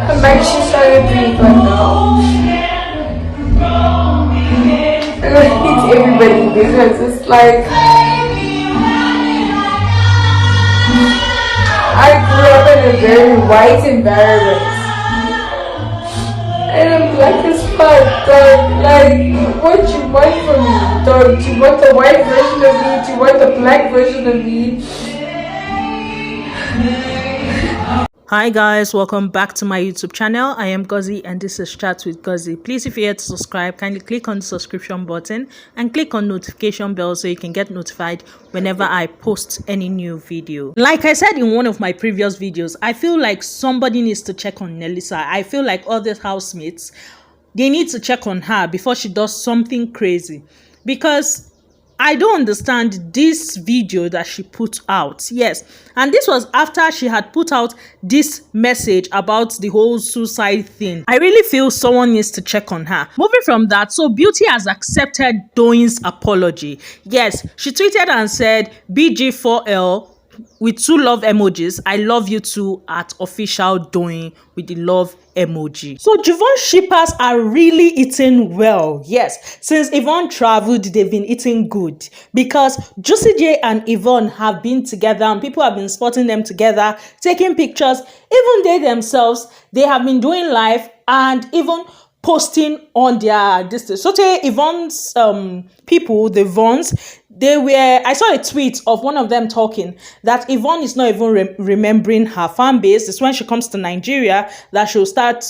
And like she started doing it like now. And I think everybody because it's like I grew up in a very white environment. And I'm black as fuck, dog. Like, what you want from me, dog? Do you want the white version of me? Do you want the black version of me? Hi guys, welcome back to my YouTube channel. I am Gozi and this is Chat with Gozi. Please, if you're here to subscribe, kindly click on the subscription button and click on notification bell so you can get notified whenever I post any new video. Like I said in one of my previous videos, I feel like somebody needs to check on Nelisa. I feel like all the housemates, they need to check on her before she does something crazy, because I don't understand this video that she put out. Yes, and this was after she had put out this message about the whole suicide thing. I really feel someone needs to check on her. Moving from that, so Beauty has accepted Doyin's apology. Yes, she tweeted and said, BG4L with 2 love emojis. I love you too at official Doyin with the love emoji. So Juvonne shippers are really eating well. Yes, since Yvonne traveled, they've been eating good because Juicy J and Yvonne have been together and people have been spotting them together, taking pictures. Even they themselves, they have been doing live and even posting on their distance. So Yvonne's people, the Vons, I saw a tweet of one of them talking that Yvonne is not even remembering her fan base. It's when she comes to Nigeria that she'll start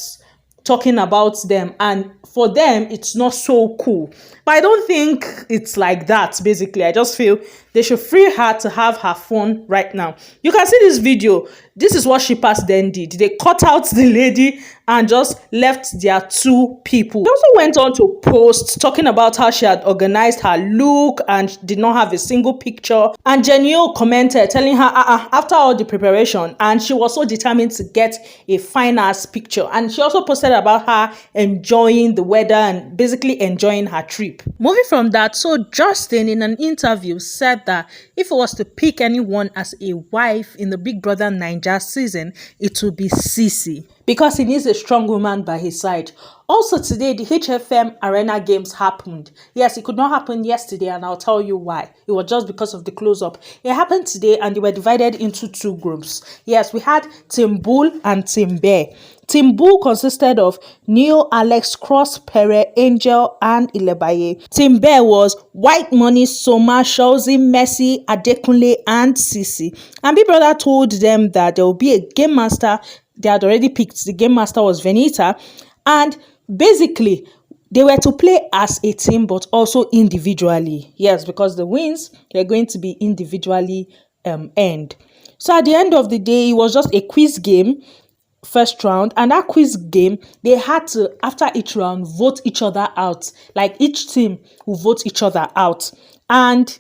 talking about them, and for them it's not so cool. But I don't think it's like that. Basically, I just feel they should free her to have her fun right now. You can see this video. This is what shippers then did. They cut out the lady and just left their 2 people. They also went on to post talking about how she had organized her look and did not have a single picture. And Genio commented telling her after all the preparation, and she was so determined to get a fine ass picture. And she also posted about her enjoying the weather and basically enjoying her trip. Moving from that, so Justin in an interview said that if he was to pick anyone as a wife in the Big Brother Naija season, it would be Cece, because he needs a strong woman by his side. Also today, the HFM Arena games happened. Yes, it could not happen yesterday, and I'll tell you why. It was just because of the close-up. It happened today, and they were divided into 2 groups. Yes, we had Team Bull and Team Bear. Team Bull consisted of Neo, Alex, Cross, Pere, Angel, and Ilebaye. Team Bear was White Money, Soma, Shalzi, Messi, Adekunle, and Sisi. And Big Brother told them that there will be a game master. They had already picked. The game master was Venita. And basically, they were to play as a team, but also individually. Yes, because the wins were going to be individually earned. So at the end of the day, it was just a quiz game, first round, and that quiz game, they had to, after each round, vote each other out. Like each team will vote each other out. And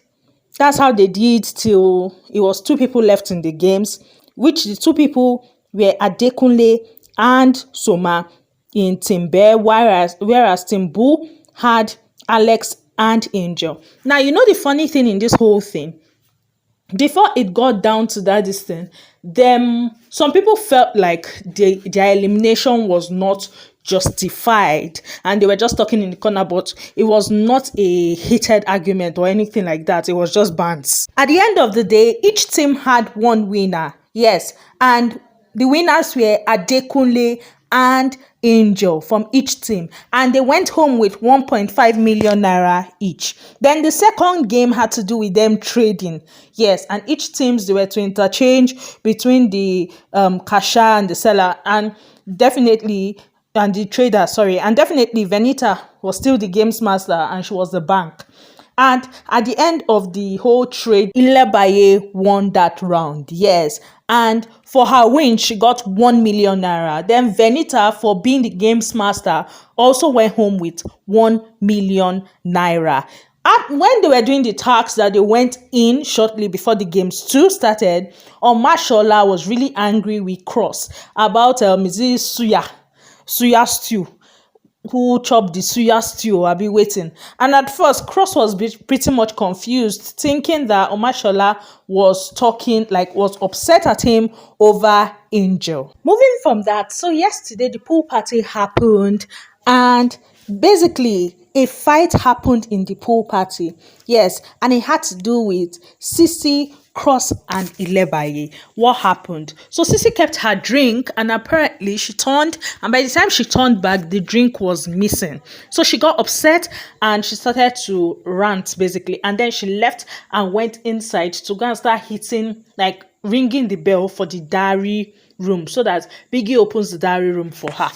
that's how they did till it was 2 people left in the games, which the 2 people were Adekunle and Soma in Team Bear, whereas Team Bull had Alex and Angel. Now, you know the funny thing in this whole thing, before it got down to that distance, some people felt like their elimination was not justified and they were just talking in the corner, but it was not a heated argument or anything like that. It was just bants. At the end of the day, each team had 1 winner. Yes, and the winners were Adekunle and Angel from each team, and they went home with 1.5 million naira each. Then the second game had to do with them trading. Yes, and each teams, they were to interchange between the cashier and the seller, and definitely the trader, and definitely Venita was still the games master and she was the bank. And at the end of the whole trade, Ilebaye won that round. Yes. And for her win, she got 1 million naira. Then Venita, for being the games master, also went home with 1 million naira. When they were doing the tax that they went in shortly before the games 2 started, Omashola was really angry with Cross about Suya stew. who chopped the suya stew. I'll be waiting. And at first, Cross was pretty much confused, thinking that Omashola was talking, like, was upset at him over Angel. Moving from that, so yesterday the pool party happened, and basically a fight happened in the pool party. Yes, and it had to do with Sisi, Cross, and Ilebaye. What happened? So Sisi kept her drink, and apparently she turned, and by the time she turned back, the drink was missing. So she got upset and she started to rant basically, and then she left and went inside to go and start hitting, like ringing the bell for the diary room so that Biggie opens the diary room for her.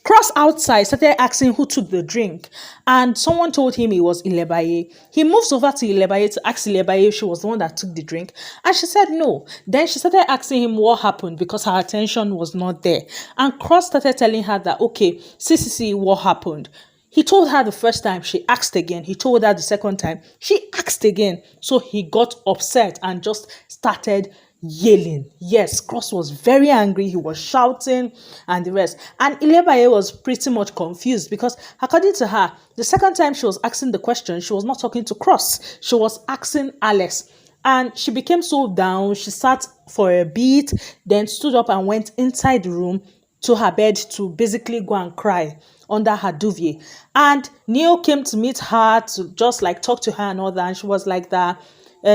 Cross outside started asking who took the drink, and someone told him it was Ilebaye. He moves over to Ilebaye to ask Ilebaye if she was the one that took the drink, and she said no. Then she started asking him what happened because her attention was not there, and Cross started telling her that, okay, see, what happened? He told her the first time, she asked again. He told her the second time, she asked again. So he got upset and just started yelling. Yes, Cross was very angry. He was shouting and the rest. And Ilebaye was pretty much confused because, according to her, the second time she was asking the question, she was not talking to Cross. She was asking Alex. And she became so down. She sat for a bit, then stood up and went inside the room to her bed to basically go and cry under her duvet. And Neil came to meet her to just like talk to her and all that. And she was like that.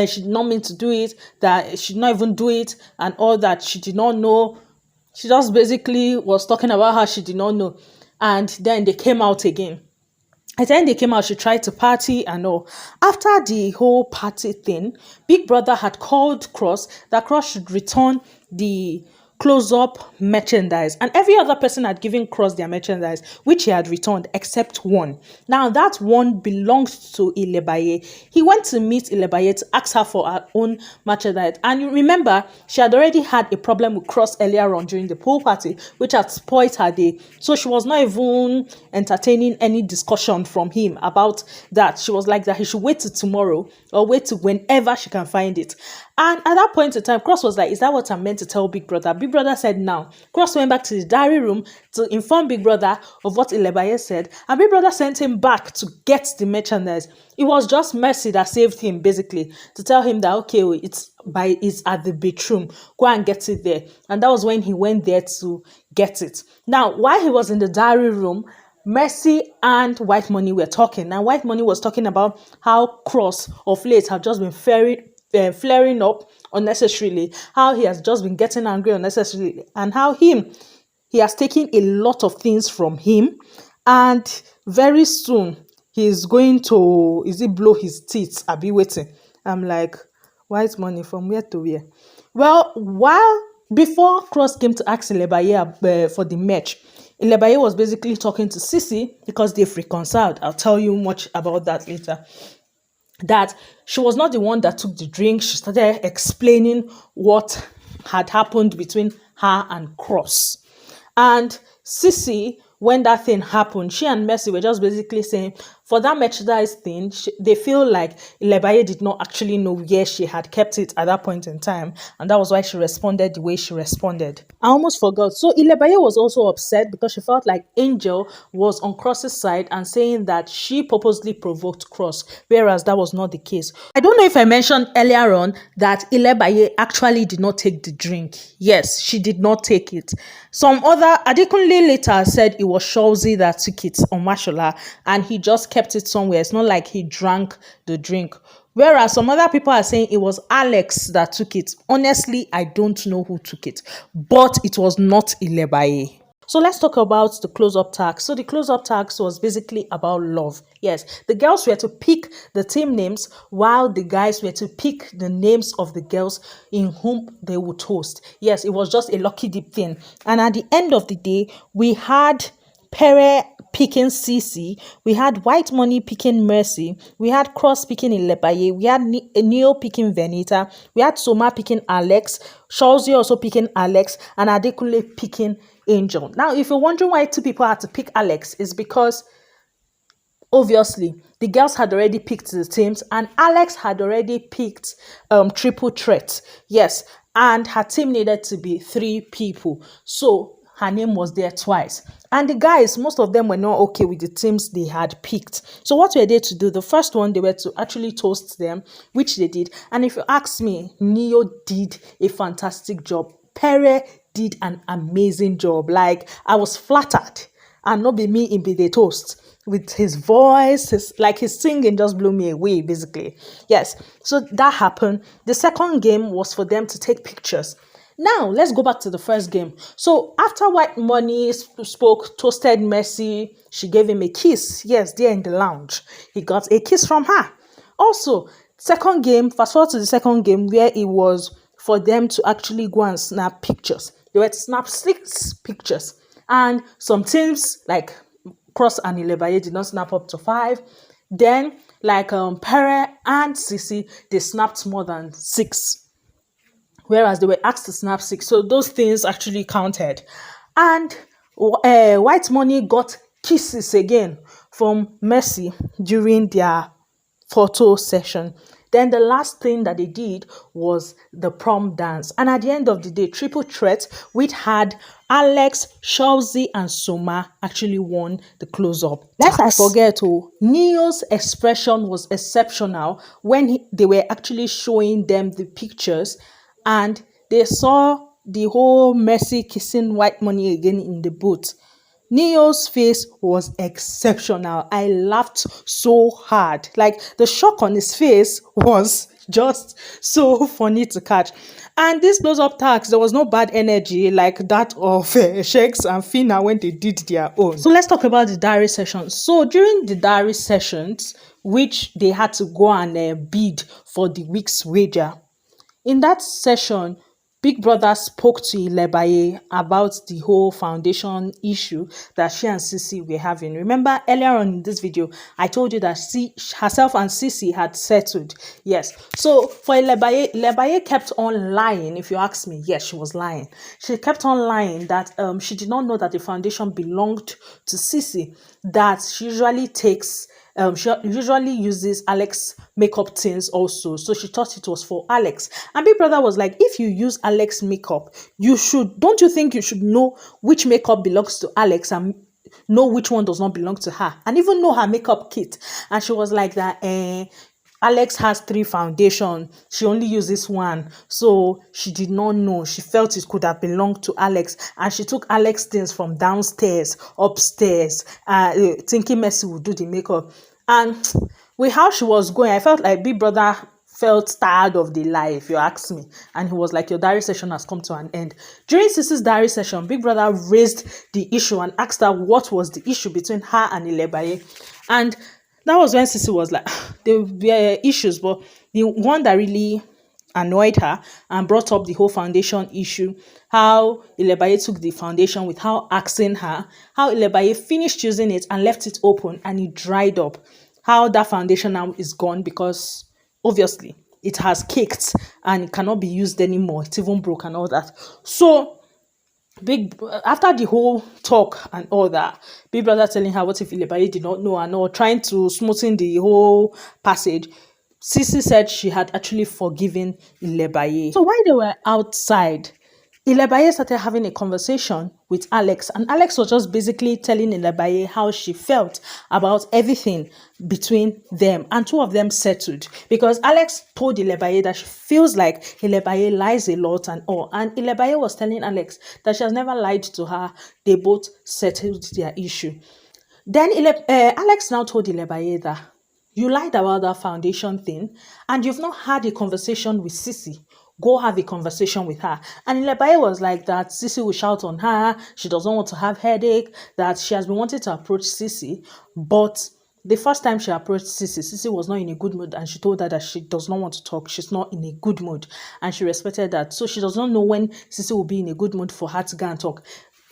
She did not mean to do it, that she did not even do it, and all that. She did not know. She just basically was talking about how she did not know. And then they came out again. At the end they came out, she tried to party and all. After the whole party thing, Big Brother had called Cross that Cross should return the close-up merchandise, and every other person had given Cross their merchandise, which he had returned except one. Now that one belonged to Ilebaye. He went to meet Ilebaye to ask her for her own merchandise, and you remember she had already had a problem with Cross earlier on during the pool party, which had spoiled her day. So she was not even entertaining any discussion from him about that. She was like that he should wait till tomorrow or wait till whenever she can find it. And at that point in time, Cross was like, is that what I'm meant to tell Big Brother? Big Brother said no. Cross went back to the diary room to inform Big Brother of what Ilebaye said. And Big Brother sent him back to get the merchandise. It was just Mercy that saved him, basically, to tell him that, okay, it's at the bedroom. Go and get it there. And that was when he went there to get it. Now, while he was in the diary room, Mercy and White Money were talking. Now, White Money was talking about how Cross of late have just been flaring up unnecessarily, how he has just been getting angry unnecessarily, and how he has taken a lot of things from him, and very soon he's going to blow his teeth. I'll be waiting. I'm like, White Money from where to where? Well, before Cross came to ask Ilebaye for the match, Ilebaye was basically talking to Sisi because they've reconciled. I'll tell you much about that later. That she was not the one that took the drink. She started explaining what had happened between her and Cross. And Sisi, when that thing happened, she and Mercy were just basically saying, for that merchandise thing, they feel like Ilebaye did not actually know where she had kept it at that point in time. And that was why she responded the way she responded. I almost forgot. So Ilebaye was also upset because she felt like Angel was on Cross's side and saying that she purposely provoked Cross, whereas that was not the case. I don't know if I mentioned earlier on that Ilebaye actually did not take the drink. Yes, she did not take it. Some other, Adekunle later said it was Sholzy that took it on Mashola, and he just kept it somewhere. It's not like he drank the drink. Whereas some other people are saying it was Alex that took it. Honestly, I don't know who took it, but it was not Ilebaye. So let's talk about the close-up task. So the close-up task was basically about love. Yes, the girls were to pick the team names while the guys were to pick the names of the girls in whom they would toast. Yes, it was just a lucky dip thing. And at the end of the day, we had Pere picking Sisi, we had White Money picking Mercy, we had Cross picking Ilebaye, we had Neo picking Venita, we had Soma picking Alex, Sholzy also picking Alex, and Adekunle picking Angel. Now, if you're wondering why two people had to pick Alex, it's because obviously the girls had already picked the teams, and Alex had already picked triple threat. Yes, and her team needed to be 3 people. So her name was there twice. And the guys, most of them were not okay with the teams they had picked. So what were they to do? The first one, they were to actually toast them, which they did. And if you ask me, Neo did a fantastic job. Pere did an amazing job. Like, I was flattered. And not be me in be the toast. With his voice, his singing just blew me away, basically. Yes, so that happened. The second game was for them to take pictures. Now, let's go back to the first game. So, after White Money spoke, toasted Messi, she gave him a kiss. Yes, there in the lounge. He got a kiss from her. Also, second game, fast forward to the second game where it was for them to actually go and snap pictures. They were to snap 6 pictures. And some teams, like Cross and Ilebaye, did not snap up to 5. Then, like Pere and Sisi, they snapped more than 6. Whereas they were asked to snap 6. So those things actually counted. And White Money got kisses again from Messi during their photo session. Then the last thing that they did was the prom dance. And at the end of the day, triple threat, which had Alex, Shelzy, and Soma actually won the close-up. Let's not forget, Neo's expression was exceptional when they were actually showing them the pictures and they saw the whole Messi kissing White Money again in the booth. Neo's face was exceptional. I laughed so hard. Like, the shock on his face was just so funny to catch. And this close-up tags, there was no bad energy like that of Shakes and Fina when they did their own. So let's talk about the diary sessions. So during the diary sessions, which they had to go and bid for the week's wager, in that session, Big Brother spoke to Ilebaye about the whole foundation issue that she and Sisi were having. Remember, earlier on in this video, I told you that herself and Sisi had settled. Yes. So for Ilebaye kept on lying, if you ask me. Yes, she was lying. She kept on lying that she did not know that the foundation belonged to Sisi, that she usually takes... she usually uses Alex makeup things also. So she thought it was for Alex. And Big Brother was like, if you use Alex makeup, don't you think you should know which makeup belongs to Alex and know which one does not belong to her? And even know her makeup kit. And she was like that, Alex has 3 foundation. She only uses 1. So she did not know. She felt it could have belonged to Alex. And she took Alex things from downstairs, upstairs, thinking Messi would do the makeup. And with how she was going, I felt like Big Brother felt tired of the lie, if you ask me. And he was like, your diary session has come to an end. During Sisi's diary session, Big Brother raised the issue and asked her what was the issue between her and Ilebaye. And that was when Sisi was like, there were issues, but the one that really annoyed her and brought up the whole foundation issue, how Ilebaye took the foundation without asking her, how Ilebaye finished using it and left it open and it dried up, how that foundation now is gone because obviously it has caked and it cannot be used anymore. It's even broke and all that. So after the whole talk and all that, Big Brother telling her what if Ilebaye did not know and all, trying to smoothen the whole passage, Sisi said she had actually forgiven Ilebaye. So while they were outside, Ilebaye started having a conversation with Alex, and Alex was just basically telling Ilebaye how she felt about everything between them, and 2 of them settled because Alex told Ilebaye that she feels like Ilebaye lies a lot and all, and Ilebaye was telling Alex that she has never lied to her. They both settled their issue. Then Alex now told Ilebaye that you lied about that foundation thing and you've not had a conversation with Sisi. Go have a conversation with her. And Ilebaye was like that Sisi will shout on her. She doesn't want to have headache. That she has been wanting to approach Sisi. But the first time she approached Sisi, Sisi was not in a good mood. And she told her that she does not want to talk. She's not in a good mood. And she respected that. So she does not know when Sisi will be in a good mood for her to go and talk.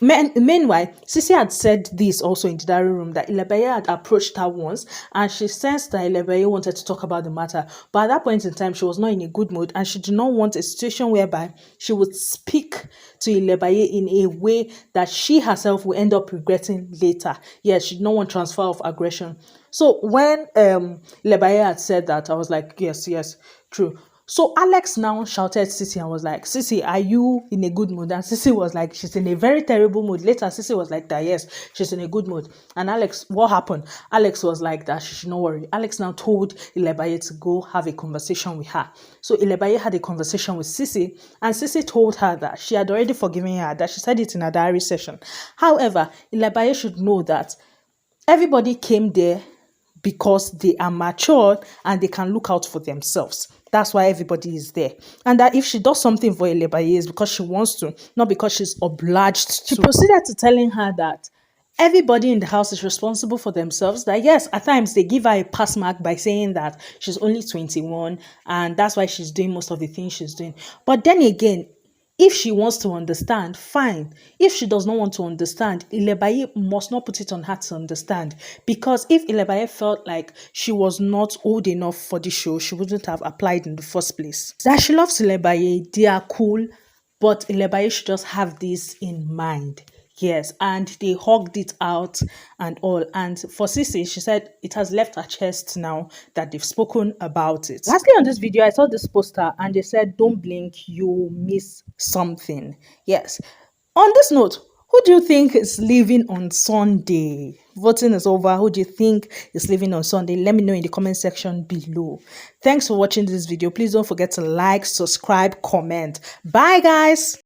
Meanwhile, Sisi had said this also in the diary room that Ilebaye had approached her once and she sensed that Ilebaye wanted to talk about the matter. But at that point in time, she was not in a good mood and she did not want a situation whereby she would speak to Ilebaye in a way that she herself will end up regretting later. Yes, she did not want transfer of aggression. So when Ilebaye had said that, I was like, yes, true. So Alex now shouted at Sissy and was like, Sissy, are you in a good mood? And Sissy was like, she's in a very terrible mood. Later, Sissy was like that, yes, she's in a good mood. And Alex, what happened? Alex was like that, she should not worry. Alex now told Ilebaye to go have a conversation with her. So Ilebaye had a conversation with Sissy, and Sissy told her that she had already forgiven her, that she said it in a diary session. However, Ilebaye should know that everybody came there because they are mature and they can look out for themselves. That's why everybody is there. And that if she does something for Ilebaye, it's because she wants to, not because she's obliged to. She proceeded to telling her that everybody in the house is responsible for themselves. That yes, at times they give her a pass mark by saying that she's only 21 and that's why she's doing most of the things she's doing. But then again, if she wants to understand, fine. If she does not want to understand, Ilebaye must not put it on her to understand. Because if Ilebaye felt like she was not old enough for the show, she wouldn't have applied in the first place. That she loves Ilebaye, they are cool, but Ilebaye should just have this in mind. Yes, and they hugged it out and all. And for Sissy, she said it has left her chest now that they've spoken about it. Lastly, on this video, I saw this poster and they said, don't blink, you miss something. Yes. On this note, who do you think is leaving on Sunday? Voting is over. Who do you think is leaving on Sunday? Let me know in the comment section below. Thanks for watching this video. Please don't forget to like, subscribe, comment. Bye, guys.